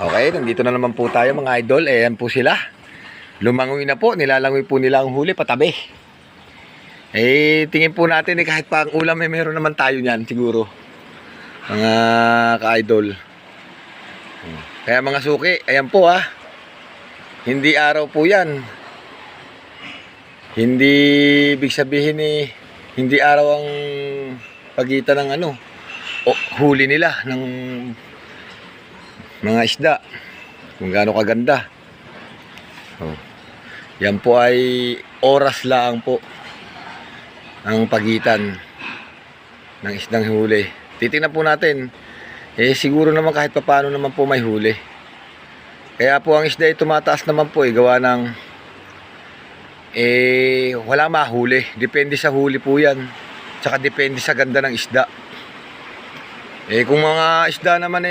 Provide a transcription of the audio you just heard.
Okay, nandito na naman po tayo mga idol. Ayan po sila. Lumangoy na po. Nilalangoy po nila ang huli patabi. Tingin po natin kahit pa ang ulam meron naman tayo niyan siguro. Mga ka-idol. Kaya mga suki, ayan po Hindi araw po yan. Hindi ibig sabihin hindi araw ang pagitan ng huli nila ng mga isda, kung gaano kaganda. Yan po ay oras lang po ang pagitan ng isdang huli. Titingnan po natin, siguro naman kahit paano naman po may huli. Kaya po ang isda ay tumataas naman po gawa ng wala mahuli. Depende sa huli po yan, tsaka depende sa ganda ng isda. Kung mga isda naman